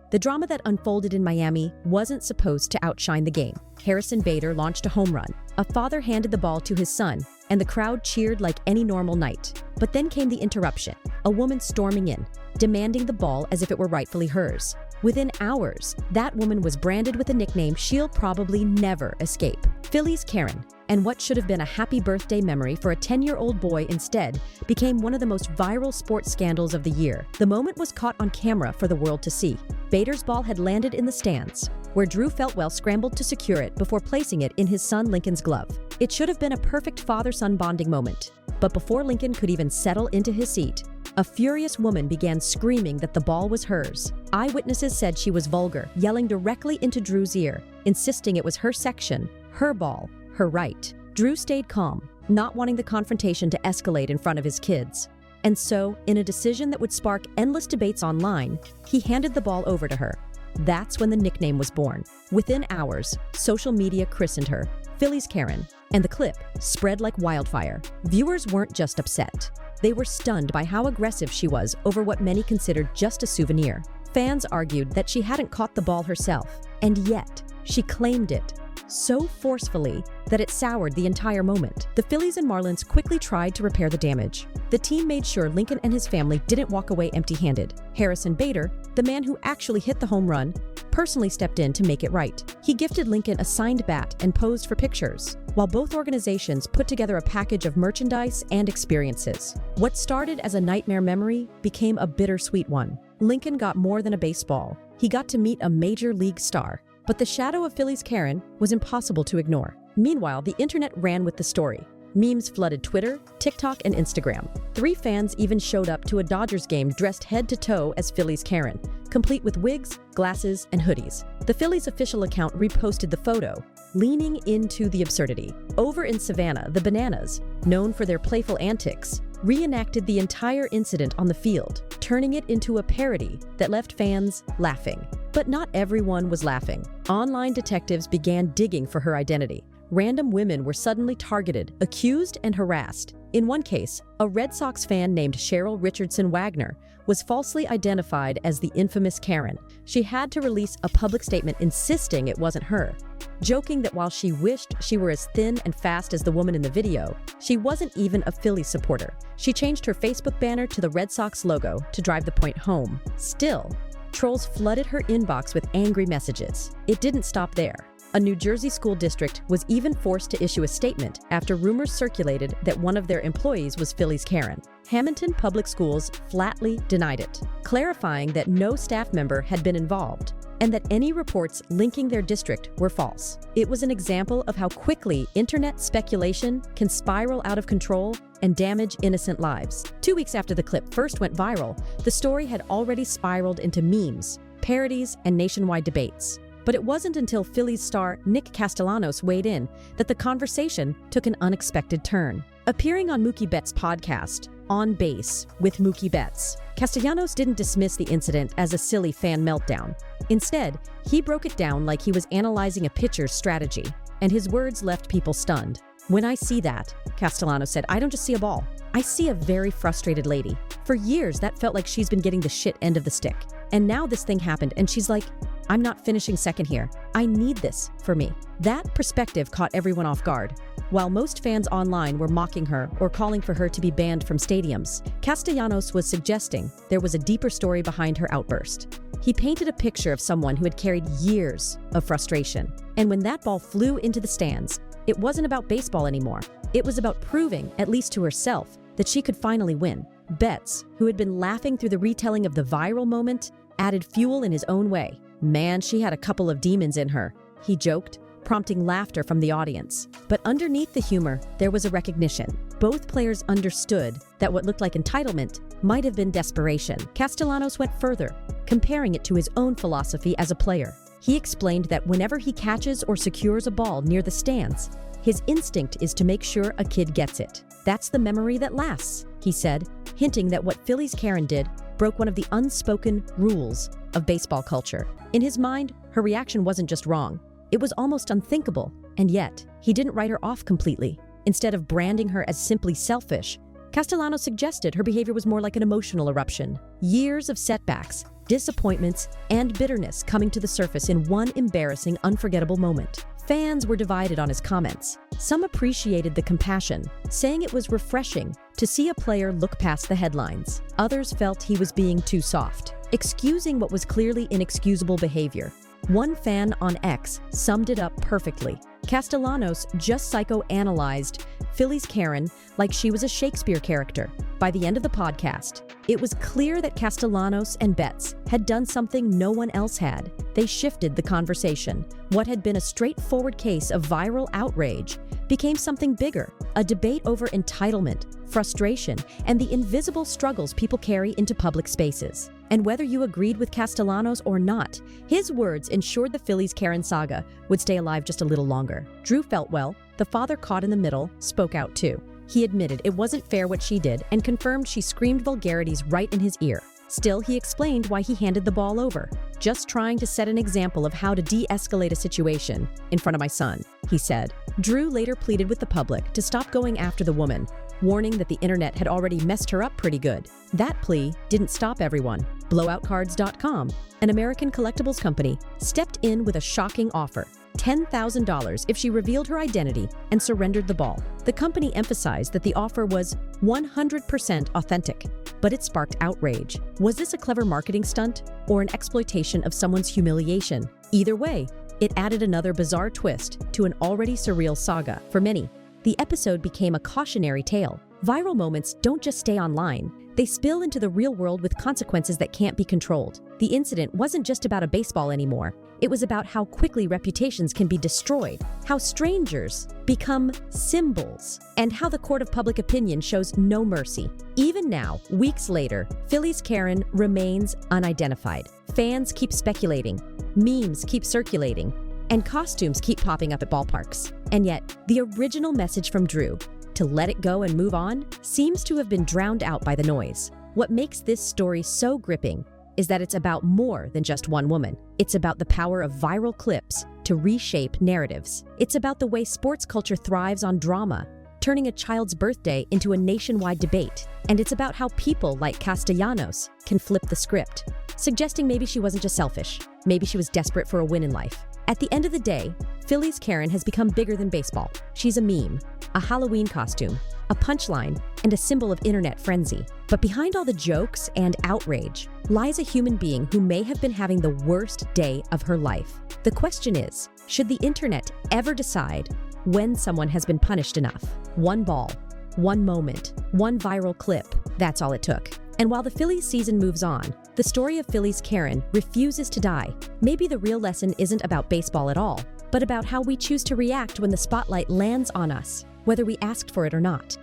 The drama that unfolded in Miami wasn't supposed to outshine the game. Harrison Bader launched a home run. A father handed the ball to his son, and the crowd cheered like any normal night. But then came the interruption, a woman storming in, demanding the ball as if it were rightfully hers. Within hours, that woman was branded with a nickname she'll probably never escape: Phillies Karen. And what should have been a happy birthday memory for a 10-year-old boy instead became one of the most viral sports scandals of the year. The moment was caught on camera for the world to see. Bader's ball had landed in the stands, where Drew Feltwell scrambled to secure it before placing it in his son Lincoln's glove. It should have been a perfect father-son bonding moment. But before Lincoln could even settle into his seat, a furious woman began screaming that the ball was hers. Eyewitnesses said she was vulgar, yelling directly into Drew's ear, insisting it was her section, her ball, her right. Drew stayed calm, not wanting the confrontation to escalate in front of his kids. And so, in a decision that would spark endless debates online, he handed the ball over to her. That's when the nickname was born. Within hours, social media christened her Phillies Karen, and the clip spread like wildfire. Viewers weren't just upset. They were stunned by how aggressive she was over what many considered just a souvenir. Fans argued that she hadn't caught the ball herself, and yet she claimed it so forcefully that it soured the entire moment. The Phillies and Marlins quickly tried to repair the damage. The team made sure Lincoln and his family didn't walk away empty-handed. Harrison Bader, the man who actually hit the home run, personally stepped in to make it right. He gifted Lincoln a signed bat and posed for pictures, while both organizations put together a package of merchandise and experiences. What started as a nightmare memory became a bittersweet one. Lincoln got more than a baseball. He got to meet a major league star. But the shadow of Phillies Karen was impossible to ignore. Meanwhile, the internet ran with the story. Memes flooded Twitter, TikTok, and Instagram. 3 fans even showed up to a Dodgers game dressed head to toe as Phillies Karen, complete with wigs, glasses, and hoodies. The Phillies official account reposted the photo, leaning into the absurdity. Over in Savannah, the Bananas, known for their playful antics, reenacted the entire incident on the field, turning it into a parody that left fans laughing. But not everyone was laughing. Online detectives began digging for her identity. Random women were suddenly targeted, accused, and harassed. In one case, a Red Sox fan named Cheryl Richardson Wagner was falsely identified as the infamous Karen. She had to release a public statement insisting it wasn't her, joking that while she wished she were as thin and fast as the woman in the video, she wasn't even a Phillies supporter. She changed her Facebook banner to the Red Sox logo to drive the point home. Still, trolls flooded her inbox with angry messages. It didn't stop there. A New Jersey school district was even forced to issue a statement after rumors circulated that one of their employees was Phillies Karen. Hamilton Public Schools flatly denied it, clarifying that no staff member had been involved and that any reports linking their district were false. It was an example of how quickly internet speculation can spiral out of control and damage innocent lives. 2 weeks after the clip first went viral, the story had already spiraled into memes, parodies, and nationwide debates. But it wasn't until Phillies star Nick Castellanos weighed in that the conversation took an unexpected turn. Appearing on Mookie Betts' podcast, On Base with Mookie Betts, Castellanos didn't dismiss the incident as a silly fan meltdown. Instead, he broke it down like he was analyzing a pitcher's strategy, and his words left people stunned. "When I see that," Castellanos said, "I don't just see a ball. I see a very frustrated lady. For years, that felt like she's been getting the shit end of the stick. And now this thing happened, and she's like, I'm not finishing second here. I need this for me." That perspective caught everyone off guard. While most fans online were mocking her or calling for her to be banned from stadiums, Castellanos was suggesting there was a deeper story behind her outburst. He painted a picture of someone who had carried years of frustration. And when that ball flew into the stands, it wasn't about baseball anymore. It was about proving, at least to herself, that she could finally win. Betts, who had been laughing through the retelling of the viral moment, added fuel in his own way. "Man, she had a couple of demons in her," he joked, prompting laughter from the audience. But underneath the humor, there was a recognition. Both players understood that what looked like entitlement might have been desperation. Castellanos went further, comparing it to his own philosophy as a player. He explained that whenever he catches or secures a ball near the stands, his instinct is to make sure a kid gets it. "That's the memory that lasts," he said, hinting that what Phillies Karen did broke one of the unspoken rules of baseball culture. In his mind, her reaction wasn't just wrong. It was almost unthinkable, and yet, he didn't write her off completely. Instead of branding her as simply selfish, Castellanos suggested her behavior was more like an emotional eruption. Years of setbacks, disappointments, and bitterness coming to the surface in one embarrassing, unforgettable moment. Fans were divided on his comments. Some appreciated the compassion, saying it was refreshing to see a player look past the headlines. Others felt he was being too soft, excusing what was clearly inexcusable behavior. One fan on X summed it up perfectly. Castellanos just psychoanalyzed Phillies Karen like she was a Shakespeare character. By the end of the podcast, it was clear that Castellanos and Betts had done something no one else had. They shifted the conversation. What had been a straightforward case of viral outrage became something bigger, a debate over entitlement, frustration, and the invisible struggles people carry into public spaces. And whether you agreed with Castellanos or not, his words ensured the Phillies Karen saga would stay alive just a little longer. Drew Feltwell, the father caught in the middle, spoke out too. He admitted it wasn't fair what she did and confirmed she screamed vulgarities right in his ear. Still, he explained why he handed the ball over. "Just trying to set an example of how to de-escalate a situation in front of my son," he said. Drew later pleaded with the public to stop going after the woman, warning that the internet had already messed her up pretty good. That plea didn't stop everyone. Blowoutcards.com, an American collectibles company, stepped in with a shocking offer: $10,000 if she revealed her identity and surrendered the ball. The company emphasized that the offer was 100% authentic, but it sparked outrage. Was this a clever marketing stunt or an exploitation of someone's humiliation? Either way, it added another bizarre twist to an already surreal saga. For many, the episode became a cautionary tale. Viral moments don't just stay online. They spill into the real world with consequences that can't be controlled. The incident wasn't just about a baseball anymore. It was about how quickly reputations can be destroyed, how strangers become symbols, and how the court of public opinion shows no mercy. Even now, weeks later, Phillies Karen remains unidentified. Fans keep speculating, memes keep circulating, and costumes keep popping up at ballparks. And yet, the original message from Drew, to let it go and move on, seems to have been drowned out by the noise. What makes this story so gripping is that it's about more than just one woman. It's about the power of viral clips to reshape narratives. It's about the way sports culture thrives on drama, turning a child's birthday into a nationwide debate. And it's about how people like Castellanos can flip the script, suggesting maybe she wasn't just selfish, maybe she was desperate for a win in life. At the end of the day, Phillies Karen has become bigger than baseball. She's a meme, a Halloween costume, a punchline, and a symbol of internet frenzy. But behind all the jokes and outrage lies a human being who may have been having the worst day of her life. The question is, should the internet ever decide when someone has been punished enough? One ball, one moment, one viral clip, that's all it took. And while the Phillies season moves on, the story of Phillies Karen refuses to die. Maybe the real lesson isn't about baseball at all, but about how we choose to react when the spotlight lands on us, whether we asked for it or not.